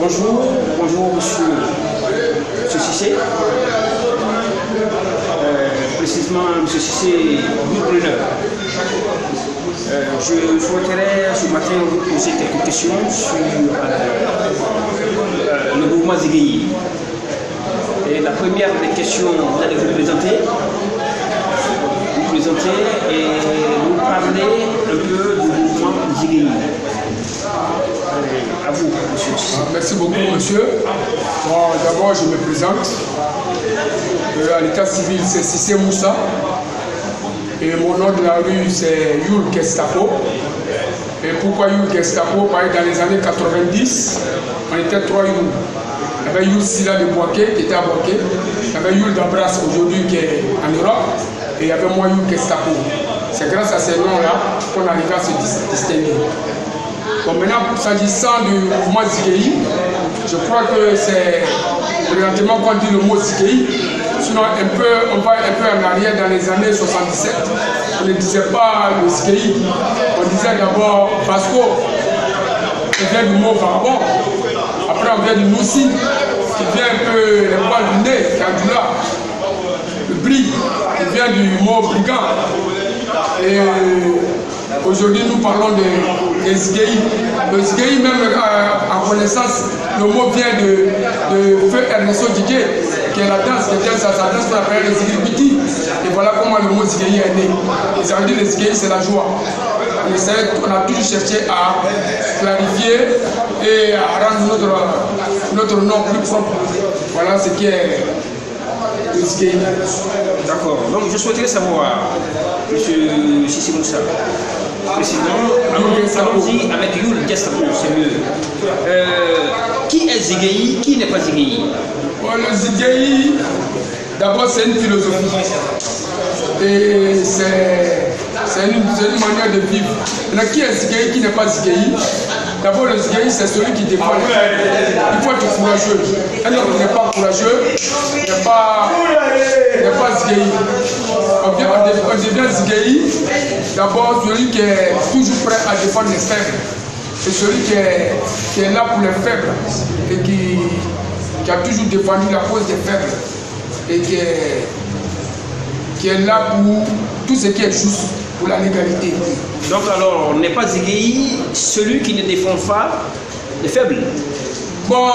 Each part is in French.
Bonjour monsieur Cissé. Précisément monsieur Cissé Bruneur. Je souhaiterais ce matin vous poser quelques questions sur le mouvement Ziguéi. Et la première des questions, vous allez vous présenter et nous parler un peu du mouvement Ziguéi. À vous, monsieur. Merci beaucoup, monsieur. Bon, d'abord, je me présente. À l'état civil, c'est Cissé Moussa. Et mon nom de la rue, c'est Yul Gestapo. Et pourquoi Yul Gestapo? Parce que dans les années 90, on était trois Yul. Il y avait Yul Silla de Boaké, qui était à Boaké. Il y avait Yul d'Abras, aujourd'hui, qui est en Europe. Et il y avait moi, Yul Gestapo. C'est grâce à ces noms-là qu'on arrive à se distinguer. Bon, maintenant, s'agissant du mouvement Ziguéi, je crois que c'est présentement qu'on dit le mot Ziguéi. Sinon, on va un peu en arrière dans les années 77. On ne disait pas le Ziguéi. On disait d'abord Vasco, qui vient du mot Vagabond. Après, on vient du Moussi, qui vient un peu les poils du nez, Kandula. Le Bri, qui vient du mot brigand. Et aujourd'hui, nous parlons de Ziguéi. Le Ziguéi, même en connaissance, le mot vient de Feu Ernesto Didier, qui est la danse, qui est sa danse qu'on appelle le Ziguéi. Et voilà comment le mot Ziguéi est né. Ils ont dit que le Ziguéi, c'est la joie. On a toujours cherché à clarifier et à rendre notre nom plus propre. Voilà ce qui est le Ziguéi. D'accord. Donc, je souhaiterais savoir, monsieur Cissé Moussa, précisément, allons-y avec Yul Gestapo, c'est mieux. Qui est Ziguéi, qui n'est pas Ziguéi? Bon, le Ziguéi, d'abord, c'est une philosophie. Et c'est une manière de vivre. Maintenant, qui est Ziguéi, qui n'est pas Ziguéi? D'abord, le Ziguéi, c'est celui qui défend les faits. Il faut être courageux. Un homme qui n'est pas courageux n'est pas Ziguéi. On devient Ziguéi, d'abord, celui qui est toujours prêt à défendre les faibles. C'est celui qui est là pour les faibles et qui a toujours défendu la cause des faibles et qui est là pour tout ce qui est juste, pour la légalité. Donc alors, n'est pas Ziguéi celui qui ne défend pas les faibles? Bon,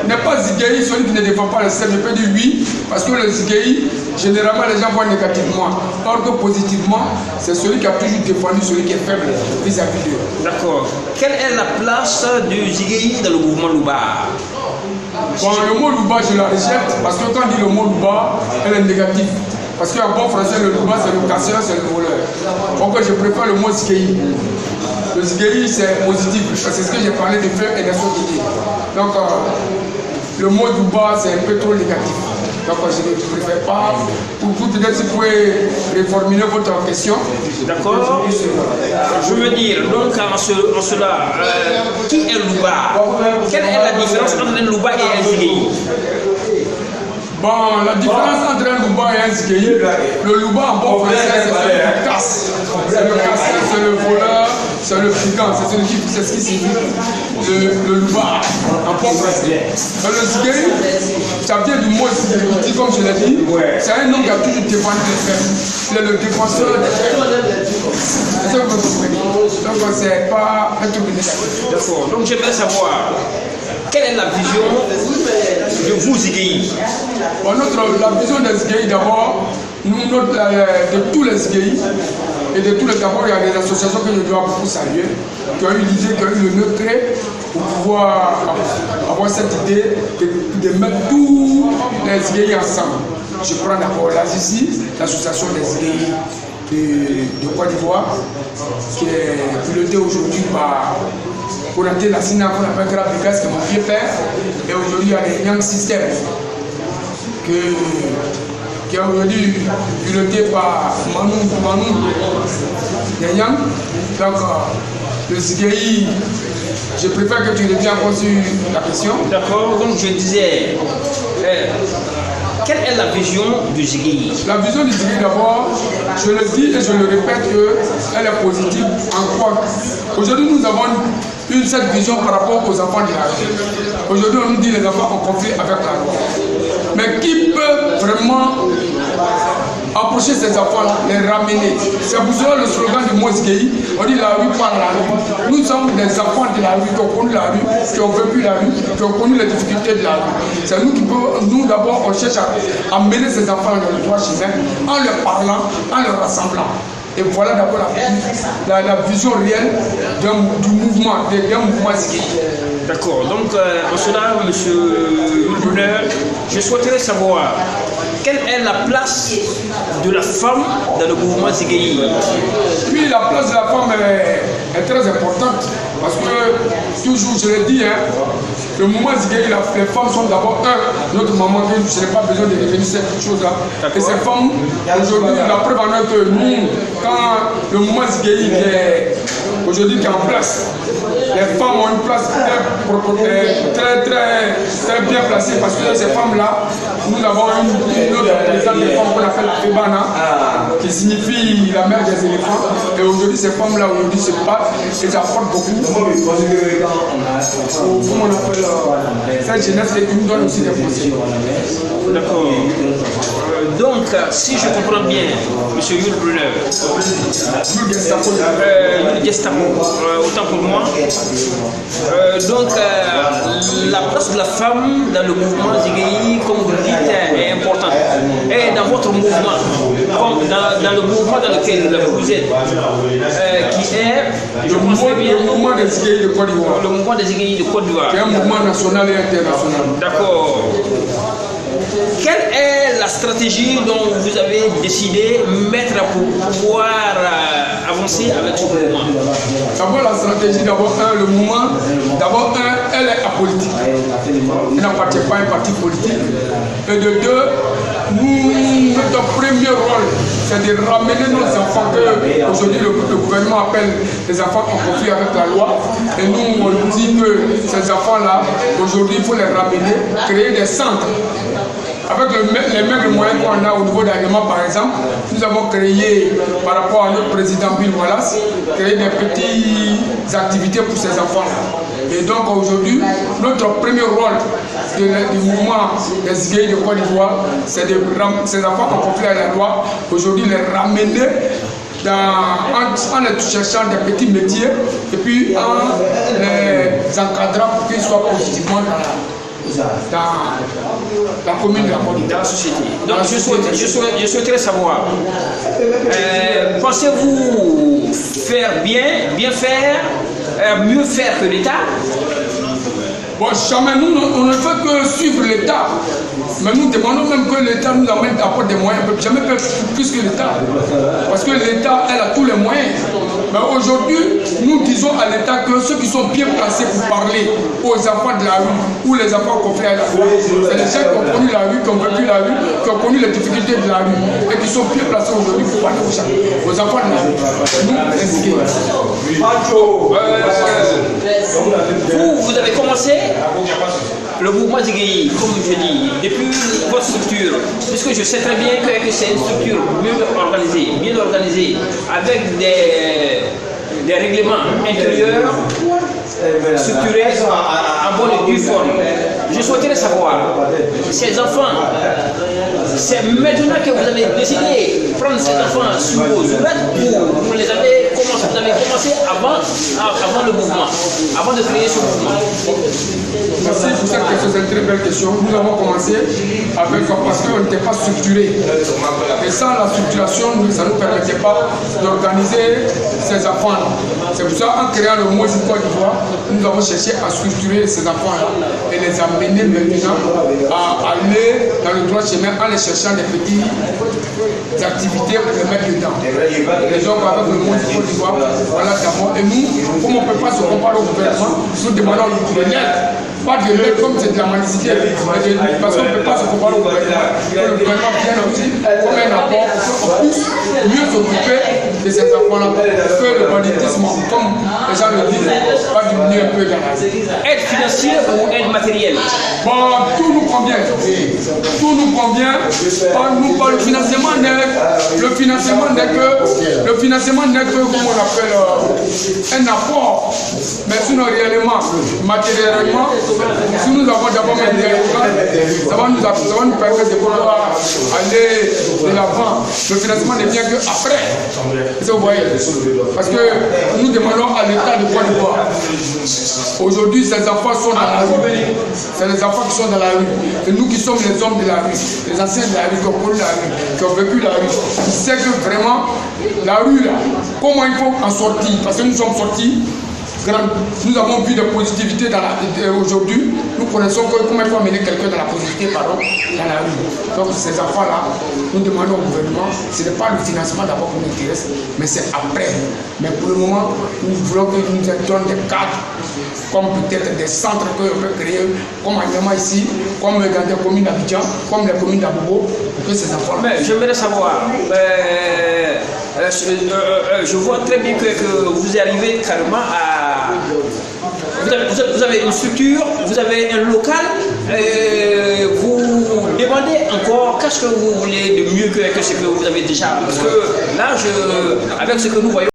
n'est pas Ziguéi celui qui ne défend pas les faibles, je peux dire oui, parce que le Ziguéi, généralement les gens voient négativement, or que positivement, c'est celui qui a toujours défendu celui qui est faible vis-à-vis d'eux. D'accord. Quelle est la place du Ziguéi dans le mouvement Louba? Bon, le mot Louba, je la rejette, parce que quand on dit le mot Louba, elle est négative. Parce qu'en bon français, le Louba, c'est le casseur, c'est le voleur. Donc je préfère le mot Ziguéi. Le Ziguéi, c'est positif, c'est ce que j'ai parlé de faire et de sauter. Donc, le mot Louba, c'est un peu trop négatif. Donc, je ne préfère pas. Vous peut-être si vous pouvez reformuler votre question. D'accord. Je veux dire, donc, en cela, qui est Louba? Quelle est la différence entre un Louba et un Ziguéi? Bon, la différence entre un Louba et un Ziguéi, le Louba en bon français, c'est celui qui casse. C'est le casseur, c'est le voleur, c'est le brigand, c'est ce qui signifie le Louba en bon français. Le Ziguéi, ça vient du mot Ziguéi, comme je l'ai dit, c'est un homme qui a toujours défendu les faibles. Il est le défenseur des faibles. C'est ça que vous comprenez. Donc, c'est pas un truc négatif. D'accord. Donc, j'aimerais savoir, quelle est la vision de vous, Ziguéi? Bon, la vision des Ziguéi, d'abord, de tous les Ziguéi, et de tous les d'abord, il y a des associations que je dois beaucoup saluer, qui ont eu l'idée, qui ont eu le trait pour pouvoir avoir cette idée de mettre tous les Ziguéi ensemble. Je prends d'abord l'AZICI, l'association des Ziguéi de Côte d'Ivoire, qui est pilotée aujourd'hui par Konaté Lassina, qu'on appelle Gravigas, qui est mon vieux père, et aujourd'hui il y a les Young Systems, qui est aujourd'hui piloté par Manou, les Young. Donc, le Ziguéi, je préfère que tu reviennes encore sur la question. D'accord, donc je disais, quelle est la vision du Ziguéi? La vision du Ziguéi, d'abord, je le dis et je le répète, qu'elle est positive en quoi? Aujourd'hui, nous avons cette vision par rapport aux enfants de la rue. Aujourd'hui, on nous dit les enfants en conflit avec la loi. Mais qui peut vraiment approcher ces enfants-là, les ramener? C'est pour cela le slogan du Moïse Gueye, on dit la rue par la rue. Nous sommes des enfants de la rue, qui ont connu la rue, qui ont vécu la rue, qui ont connu les difficultés de la rue. C'est nous qui pouvons, nous d'abord, on cherche à mener ces enfants dans le droit chemin en leur parlant, en leur rassemblant. Et voilà d'abord la vision réelle du mouvement, d'un mouvement Zigueye. D'accord. Donc, en cela, M. Brunner, je souhaiterais savoir quelle est la place de la femme dans le mouvement Zigueye. Oui, la place de la femme est très importante parce que, toujours, je l'ai dit, le mouvement Zigueye, les femmes sont d'abord notre maman, que je n'ai pas besoin de revenir sur cette chose-là. Et ces femmes, aujourd'hui, la preuve en est que nous, quand le mouvement Zigueye aujourd'hui qui est en place, les femmes ont une place très bien placée parce que ces femmes-là, nous avons une autre présidente des femmes qu'on appelle la Febana, qui signifie la mère des éléphants. Et aujourd'hui, ces femmes-là aujourd'hui se battent et elles apportent beaucoup. Comment on appelle cette jeunesse qui nous donne aussi des conseils. D'accord. Donc, si je comprends bien, M. Yul Brunner, Yul Gestapo, autant pour moi, donc la place de la femme dans le mouvement Zigueye, comme vous le dites, est importante. Et dans votre mouvement, comme dans le mouvement dans lequel vous êtes, qui est, je pense bien, le mouvement des Zigueye de Côte d'Ivoire. Le mouvement des Zigueye de Côte d'Ivoire. Qui est un mouvement national et international. D'accord. Quelle est la stratégie dont vous avez décidé de mettre pour pouvoir avancer avec ce mouvement? D'abord, la stratégie, le mouvement, elle est apolitique. Elle n'appartient pas à un parti politique. Et de deux, notre premier rôle, c'est de ramener nos enfants que aujourd'hui le gouvernement appelle les enfants en conflit avec la loi. Et nous, on dit que ces enfants-là, aujourd'hui, il faut les ramener, créer des centres. Avec les maigres moyens qu'on a au niveau d'Agama, par exemple, nous avons créé, par rapport à notre président Bill Wallace, créé des petites activités pour ces enfants-là. Et donc aujourd'hui, notre premier rôle du mouvement des Zigueye de Côte d'Ivoire, c'est de ces enfants en conflit avec la loi, aujourd'hui les ramener en les cherchant des petits métiers et puis en les encadrant pour qu'ils soient positivement dans la commune de la Côte d'Ivoire. Dans la société. Donc je souhaiterais savoir, pensez-vous faire bien faire, mieux faire que l'État? Bon, jamais nous, on ne fait que suivre l'État. Mais nous demandons même que l'État nous amène d'apporter des moyens. On ne peut jamais faire plus que l'État. Parce que l'État, elle a tous les moyens. Mais aujourd'hui, nous disons à l'État que ceux qui sont bien placés pour parler aux enfants de la rue ou les enfants conflits à la rue, c'est les gens qui ont connu la rue, qui ont vécu la rue, qui ont connu les difficultés de la rue et qui sont bien placés aujourd'hui pour parler aux enfants de la rue. Nous, les Zigueye. Vous avez commencé le mouvement Zigueye, comme je dis, depuis votre structure, puisque je sais très bien que c'est une structure bien organisée, avec des règlements intérieurs structurés en bonne et due forme. Je souhaiterais savoir, ces enfants, c'est maintenant que vous avez décidé de prendre ces enfants sous vos ouvertes ou vous avez commencé avant le mouvement, avant de créer ce mouvement? Merci pour cette question, c'est une très belle question. Nous avons commencé parce qu'on n'était pas structuré. Et sans la structuration, ça ne nous permettait pas d'organiser ces enfants-là. C'est pour ça qu'en créant le Moïse Côte d'Ivoire, nous avons cherché à structurer ces enfants-là et les amener maintenant à aller dans le droit chemin en les cherchant des petites activités pour les mettre dedans. Et donc avec le Moïse Côte d'Ivoire, voilà d'abord. Et nous, comme on ne peut pas se comparer au gouvernement, nous demandons de l'aide. Pas de l'aide comme c'est de la mendicité, parce qu'on ne peut pas se comparer au gouvernement. Le gouvernement vient aussi comme un apport pour qu'on puisse mieux s'occuper de ces enfants-là, que le banditisme, comme les gens le disent, va diminuer un peu dans la vie. Aide financière ou aide matérielle? Bon, tout nous convient. Tout nous convient. Le financement n'est que comment on appelle, un apport. Mais sinon, réellement, matériellement, si nous avons d'abord mis des écoles, ça va nous permettre de pouvoir aller de l'avant. Le financement ne vient qu'après. Vous voyez. Parce que nous demandons à l'État de Côte d'Ivoire. Aujourd'hui, ces enfants sont dans la rue. C'est les enfants qui sont dans la rue. Et nous qui sommes les hommes de la rue, les anciens de la rue, qui ont connu la rue, qui ont vécu la rue, qui savent que vraiment, la rue là, comment il faut en sortir. Parce que nous sommes sortis. Nous avons vu de positivité aujourd'hui. Nous connaissons comment il faut amener quelqu'un dans la positivité, dans la rue. Donc ces enfants-là, nous demandons au gouvernement, ce n'est pas le financement d'abord qui nous intéresse, mais c'est après. Mais pour le moment, nous voulons que nous donne des cadres, comme peut-être des centres que l'on peut créer, comme à Niamey ici, comme dans des communes d'Abidjan, comme les communes d'Abobo, pour que ces enfants-là... Mais j'aimerais savoir, je vois très bien que vous arrivez carrément à... Vous avez une structure, vous avez un local, vous demandez encore qu'est-ce que vous voulez de mieux que ce que vous avez déjà. Parce que là, avec ce que nous voyons,